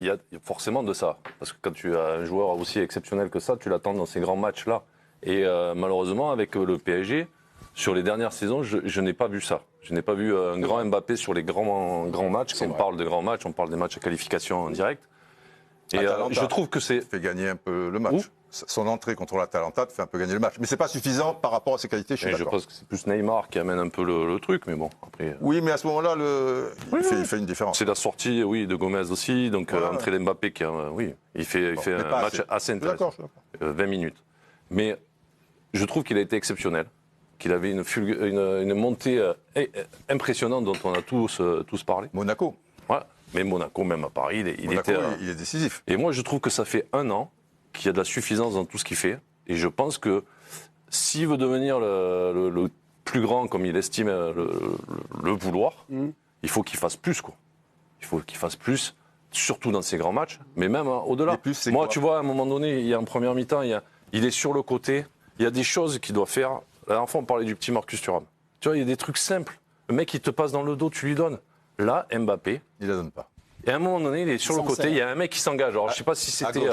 il y a forcément de ça. Parce que quand tu as un joueur aussi exceptionnel que ça, tu l'attends dans ces grands matchs-là. Et malheureusement, avec le PSG, sur les dernières saisons, je n'ai pas vu ça. Je n'ai pas vu un grand Mbappé sur les grands matchs. Quand on parle de grands matchs, on parle des matchs à qualification en direct. Et je trouve que c'est... fait gagner un peu le match. Son entrée contre l'Atalanta te fait un peu gagner le match. Mais c'est pas suffisant par rapport à ses qualités, je pense que c'est plus Neymar qui amène un peu le truc, mais bon, après... Oui, mais à ce moment-là, il fait une différence. C'est la sortie, de Gomez aussi, donc entrée d'Mbappé qui il fait un match assez intéressant. 20 minutes. Mais je trouve qu'il a été exceptionnel, qu'il avait une montée impressionnante dont on a tous parlé. Monaco. Ouais, mais Monaco, même à Paris, il est décisif. Et moi, je trouve que ça fait 1 an qu'il y a de la suffisance dans tout ce qu'il fait. Et je pense que s'il veut devenir le plus grand, comme il estime le vouloir, il faut qu'il fasse plus, quoi. Il faut qu'il fasse plus, surtout dans ses grands matchs, mais même au-delà. Moi, tu vois, à un moment donné, il y a en première mi-temps, il est sur le côté. Il y a des choses qu'il doit faire. La dernière fois, on parlait du petit Marcus Thuram. Tu vois, il y a des trucs simples. Le mec, il te passe dans le dos, tu lui donnes. Là, Mbappé, il la donne pas. Et à un moment donné, il est sur le côté, il y a un mec qui s'engage. Alors, je ne sais pas si c'était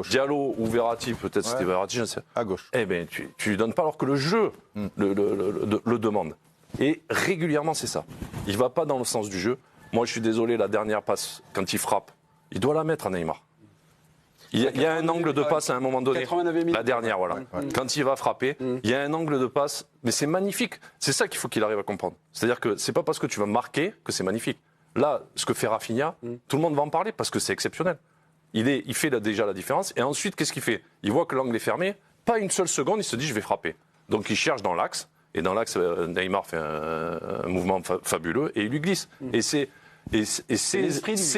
Diallo ou Verratti, peut-être c'était Verratti, je ne sais pas. À gauche. Eh bien, tu lui donnes pas alors que le jeu le demande. Et régulièrement, c'est ça. Il ne va pas dans le sens du jeu. Moi, je suis désolé, la dernière passe, quand il frappe, il doit la mettre à Neymar. Il y a un angle de passe à un moment donné. La dernière, voilà. Quand il va frapper, il y a un angle de passe, mais c'est magnifique. C'est ça qu'il faut qu'il arrive à comprendre. C'est-à-dire que c'est pas parce que tu vas marquer que c'est magnifique. Là, ce que fait Rafinha, tout le monde va en parler parce que c'est exceptionnel. Il fait déjà la différence. Et ensuite, qu'est-ce qu'il fait? Il voit que l'angle est fermé. Pas une seule seconde, il se dit je vais frapper. Donc il cherche dans l'axe. Et dans l'axe, Neymar fait un mouvement fabuleux et il lui glisse. Et ces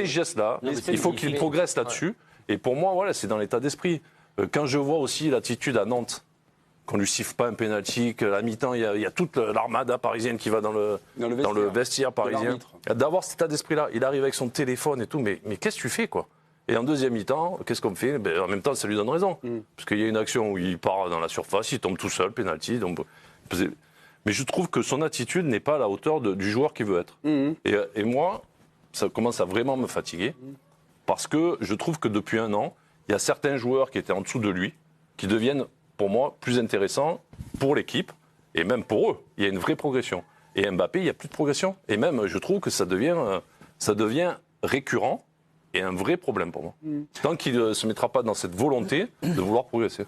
gestes-là, il faut qu'il progresse là-dessus. Et pour moi, voilà, c'est dans l'état d'esprit. Quand je vois aussi l'attitude à Nantes, qu'on lui siffle pas un pénalty, qu'à la mi-temps, il y a toute l'armada parisienne qui va dans le vestiaire parisien. D'avoir cet état d'esprit-là, il arrive avec son téléphone et tout, mais qu'est-ce que tu fais, quoi? Et en deuxième mi-temps, qu'est-ce qu'on fait? En même temps, ça lui donne raison. Parce qu'il y a une action où il part dans la surface, il tombe tout seul, pénalty. Mais je trouve que son attitude n'est pas à la hauteur du joueur qu'il veut être. Et moi, ça commence à vraiment me fatiguer. Parce que je trouve que depuis 1 an, il y a certains joueurs qui étaient en dessous de lui, qui deviennent, pour moi, plus intéressants pour l'équipe, et même pour eux. Il y a une vraie progression. Et Mbappé, il n'y a plus de progression. Et même, je trouve que ça devient récurrent et un vrai problème pour moi. Tant qu'il ne se mettra pas dans cette volonté de vouloir progresser.